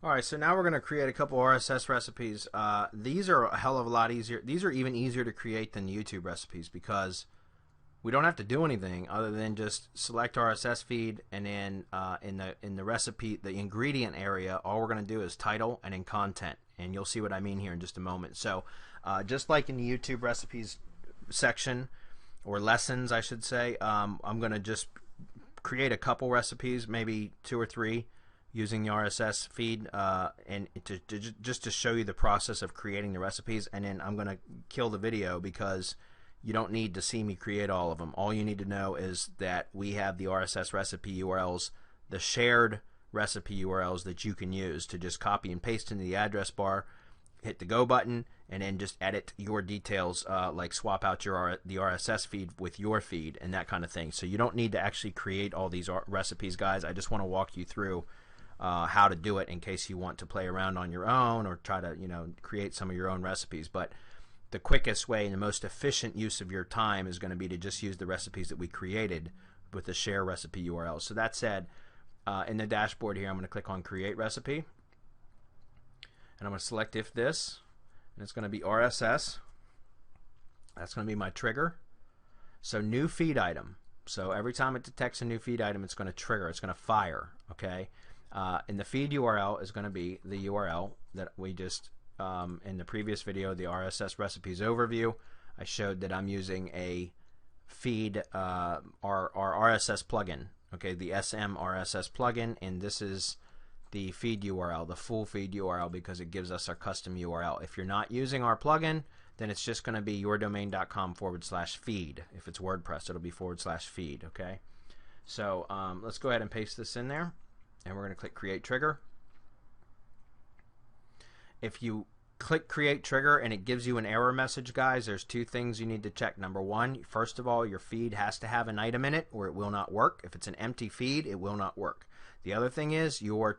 Alright, so now we're going to create a couple RSS recipes. These are a hell of a lot easier. These are even easier to create than YouTube recipes because we don't have to do anything other than just select RSS feed, and then in the recipe, the ingredient area, all we're going to do is title and then content. And you'll see what I mean here in just a moment. So just like in the YouTube recipes section, or lessons I should say, I'm going to just create a couple recipes, maybe 2 or 3, using the RSS feed, and just to show you the process of creating the recipes. And then I'm going to kill the video because you don't need to see me create all of them. All you need to know is that we have the RSS recipe URLs, the shared recipe URLs that you can use to just copy and paste into the address bar, hit the go button, and then just edit your details, like swap out the RSS feed with your feed and that kind of thing. So you don't need to actually create all these recipes, guys. I just want to walk you through how to do it in case you want to play around on your own or try to create some of your own recipes. But the quickest way and the most efficient use of your time is going to be to just use the recipes that we created with the share recipe URL. So that said, in the dashboard here, I'm going to click on Create Recipe, and I'm going to select If This, and it's going to be RSS. That's going to be my trigger. So new feed item. So every time it detects a new feed item, it's going to trigger. It's going to fire. Okay. And the feed URL is going to be the URL that we just in the previous video, the RSS recipes overview, I showed that I'm using a feed, our RSS plugin, okay, the SM RSS plugin, and this is the feed URL, the full feed URL, because it gives us our custom URL. If you're not using our plugin, then it's just going to be yourdomain.com/feed. If it's WordPress, it'll be /feed, okay? So let's go ahead and paste this in there, and we're going to click Create Trigger. If you click Create Trigger and it gives you an error message, guys, there's 2 things you need to check. Number 1, first of all, your feed has to have an item in it or it will not work. If it's an empty feed, it will not work. The other thing is your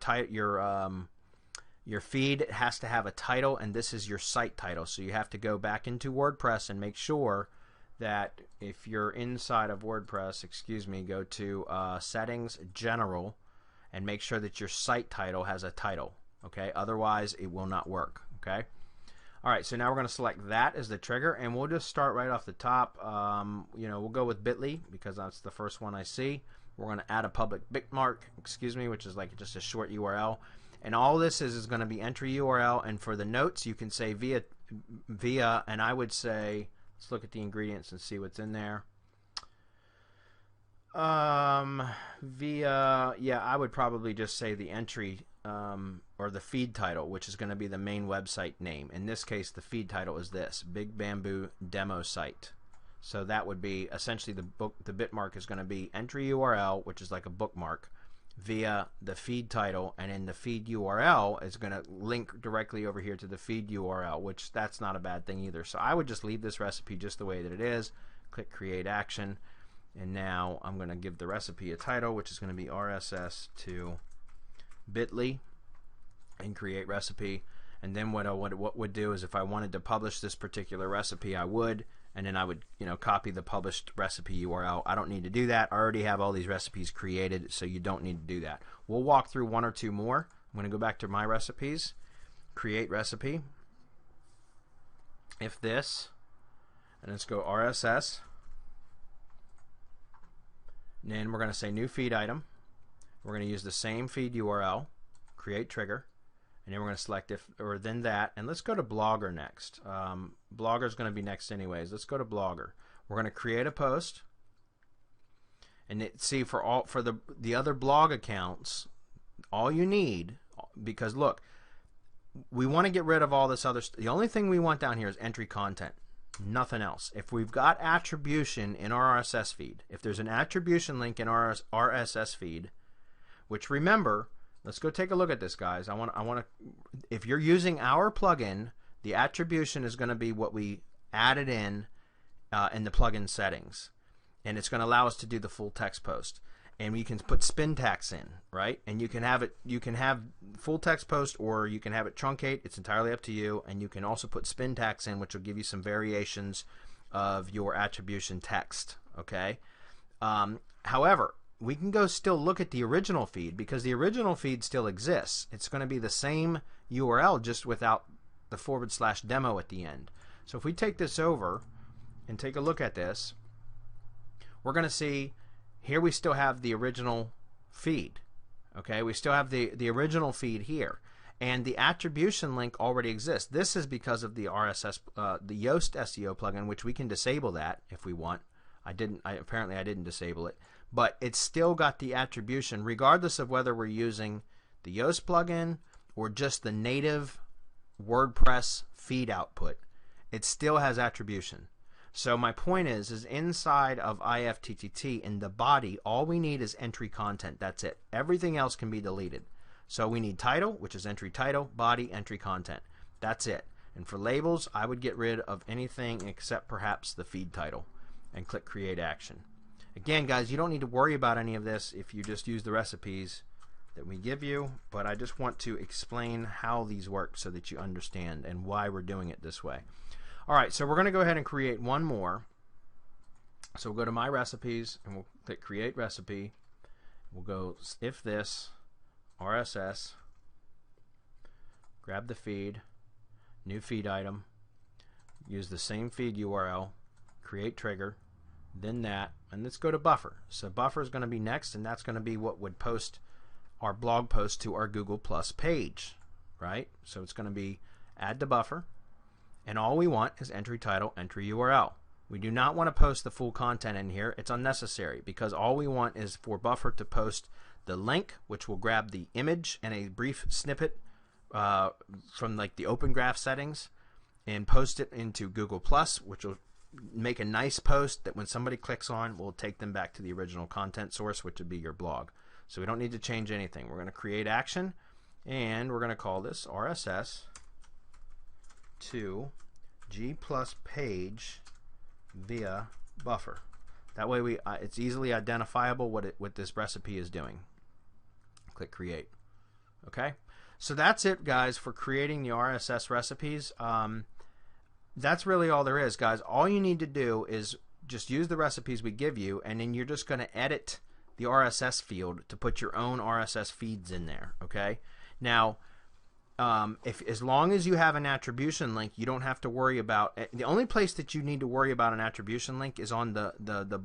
feed has to have a title, and this is your site title. So you have to go back into WordPress and make sure that if you're inside of WordPress, go to Settings, General, and make sure that your site title has a title. Okay, otherwise it will not work. Okay, all right. So now we're going to select that as the trigger, and we'll just start right off the top. We'll go with Bitly because that's the first one I see. We're going to add a public bookmark, which is like just a short URL, and all this is going to be entry URL. And for the notes, you can say via, and I would say, let's look at the ingredients and see what's in there. I would probably just say the entry or the feed title, which is going to be the main website name. In this case, the feed title is this, Big Bamboo Demo Site. So that would be essentially the bitmark is going to be entry URL, which is like a bookmark, via the feed title, and then the feed URL is going to link directly over here to the feed URL, which that's not a bad thing either. So I would just leave this recipe just the way that it is, click Create Action, and now I'm going to give the recipe a title, which is going to be RSS to Bitly, and create recipe. And then what would do is if I wanted to publish this particular recipe, I would, and then I would copy the published recipe URL. I don't need to do that. I already have all these recipes created, so you don't need to do that. We'll walk through 1 or 2 more. I'm going to go back to my recipes, create recipe, if this, and let's go RSS. And then we're going to say new feed item. We're going to use the same feed URL, create trigger, and then we're going to select if or then that, and let's go to Blogger next. Blogger is going to be next anyways. Let's go to Blogger. We're going to create a post, and see for the other blog accounts, all you need, because look, we want to get rid of all this other stuff. The only thing we want down here is entry content. Nothing else. If we've got attribution in our RSS feed, if there's an attribution link in our RSS feed, which remember, let's go take a look at this, guys. I want to. If you're using our plugin, the attribution is going to be what we added in the plugin settings, and it's going to allow us to do the full text post. And we can put spin tags in, right? And you can have it. You can have full text post, or you can have it truncate. It's entirely up to you. And you can also put spin tags in, which will give you some variations of your attribution text. Okay. However, we can go still look at the original feed because the original feed still exists. It's going to be the same URL just without the /demo at the end. So if we take this over and take a look at this, we're going to see here we still have the original feed. Okay, we still have the original feed here, and the attribution link already exists. This is because of the RSS, the Yoast SEO plugin, which we can disable that if we want. Apparently I didn't disable it, but it's still got the attribution regardless of whether we're using the Yoast plugin or just the native WordPress feed output. It still has attribution. So my point is inside of IFTTT in the body, all we need is entry content. That's it. Everything else can be deleted. So we need title, which is entry title, body, entry content. That's it. And for labels, I would get rid of anything except perhaps the feed title and click create action. Again, guys, you don't need to worry about any of this if you just use the recipes that we give you, but I just want to explain how these work so that you understand and why we're doing it this way. Alright, so we're going to go ahead and create one more. So we'll go to My Recipes and we'll click Create Recipe. We'll go if this, RSS, grab the feed, new feed item, use the same feed URL, create trigger, then that, and let's go to buffer. So buffer is going to be next, and that's going to be what would post our blog post to our Google Plus page, right? So it's going to be add to buffer. And all we want is entry title, entry URL. We do not want to post the full content in here. It's unnecessary because all we want is for buffer to post the link, which will grab the image and a brief snippet from like the Open Graph settings and post it into Google Plus, which will make a nice post that when somebody clicks on will take them back to the original content source, which would be your blog. So we don't need to change anything. We're going to create action, and we're going to call this RSS to G+ page via buffer. That way it's easily identifiable what this recipe is doing. Click create. Okay, so that's it, guys, for creating the RSS recipes. That's really all there is, guys. All you need to do is just use the recipes we give you, and then you're just going to edit the RSS field to put your own RSS feeds in there. Okay, now as long as you have an attribution link, you don't have to worry about the only place that you need to worry about an attribution link is on the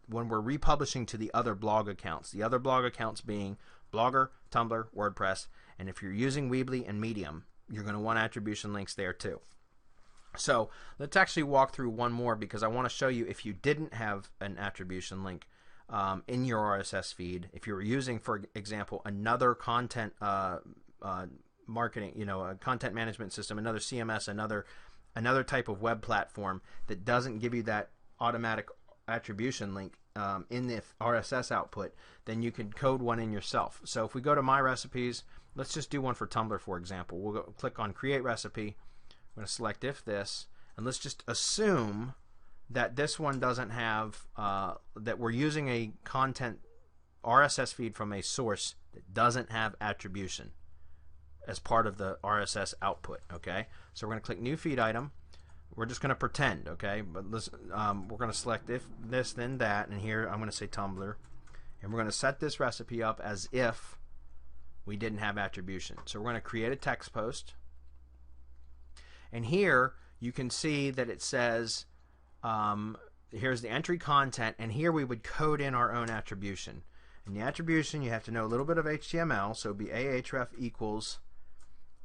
when we're republishing to the other blog accounts. The other blog accounts being Blogger, Tumblr, WordPress, and if you're using Weebly and Medium, you're going to want attribution links there too. So let's actually walk through one more because I want to show you if you didn't have an attribution link in your RSS feed. If you were using, for example, another content marketing, a content management system, another CMS, another type of web platform that doesn't give you that automatic attribution link in the RSS output, then you can code one in yourself. So if we go to My Recipes, let's just do one for Tumblr, for example. We'll go click on Create Recipe. I'm going to select if this, and let's just assume that this one doesn't have that we're using a content RSS feed from a source that doesn't have attribution as part of the RSS output. Okay, so we're going to click New Feed Item. We're just going to pretend, okay, but listen, we're going to select if this, then that, and here I'm going to say Tumblr, and we're going to set this recipe up as if we didn't have attribution. So we're going to create a text post, and here you can see that it says here's the entry content, and here we would code in our own attribution. And the attribution, you have to know a little bit of HTML, so it'd be ahref equals,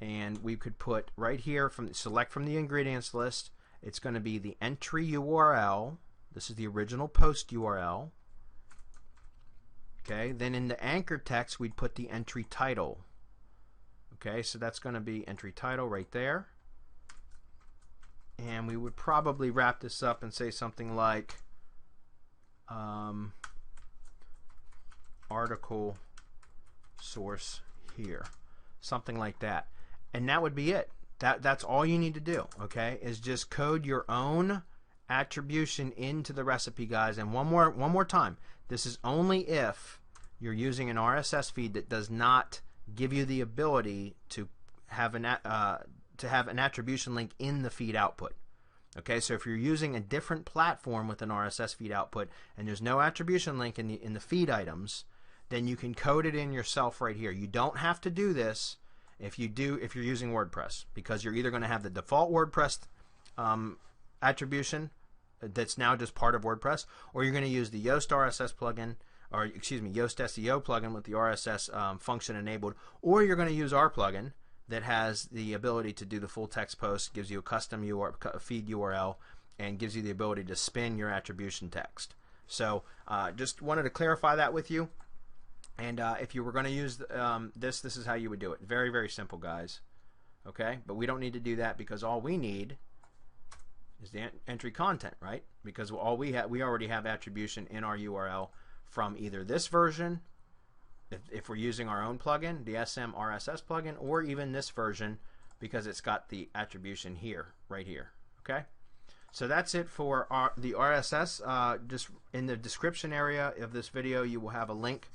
and we could put right here select from the ingredients list. It's going to be the entry URL. This is the original post URL. Okay, then in the anchor text we'd put the entry title. Okay, so that's going to be entry title right there. And we would probably wrap this up and say something like article source here, something like that, and that would be it. That's all you need to do, okay, is just code your own attribution into the recipe, guys. And one more time, this is only if you're using an RSS feed that does not give you the ability to have an attribution link in the feed output. Okay, so if you're using a different platform with an RSS feed output and there's no attribution link in the feed items, then you can code it in yourself right here. You don't have to do this if you're using WordPress, because you're either going to have the default WordPress attribution that's now just part of WordPress, or you're going to use the Yoast RSS plugin, or excuse me, Yoast SEO plugin with the RSS function enabled, or you're going to use our plugin that has the ability to do the full text post, gives you a custom feed URL, and gives you the ability to spin your attribution text. So just wanted to clarify that with you. And if you were going to use this is how you would do it. Very, very simple, guys. Okay, but we don't need to do that, because all we need is the entry content, right? Because all we already have attribution in our URL from either this version, if we're using our own plugin, the SM RSS plugin, or even this version, because it's got the attribution here, right here. Okay, so that's it for the RSS. Just in the description area of this video, you will have a link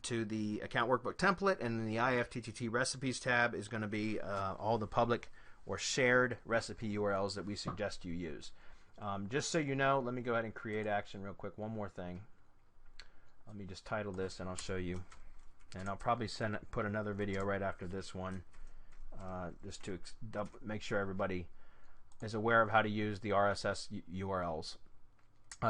to the account workbook template, and then the IFTTT recipes tab is going to be all the public or shared recipe URLs that we suggest you use. Just so you know, let me go ahead and create action real quick. One more thing. Let me just title this and I'll show you. And I'll probably put another video right after this one, just to make sure everybody is aware of how to use the RSS URLs,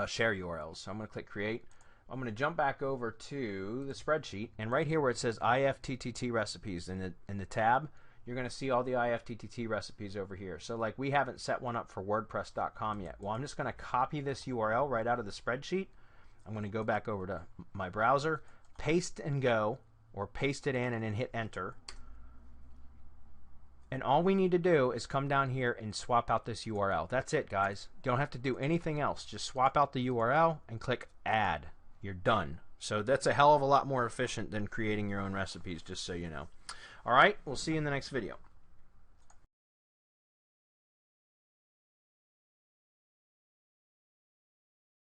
share URLs. So I'm going to click create. I'm going to jump back over to the spreadsheet, and right here where it says IFTTT recipes in the tab, you're going to see all the IFTTT recipes over here. So like we haven't set one up for WordPress.com yet. Well, I'm just going to copy this URL right out of the spreadsheet. I'm going to go back over to my browser, paste and go, or paste it in and then hit enter. And all we need to do is come down here and swap out this URL. That's it, guys. You don't have to do anything else. Just swap out the URL and click add. You're done. So that's a hell of a lot more efficient than creating your own recipes, just so you know. All right, we'll see you in the next video.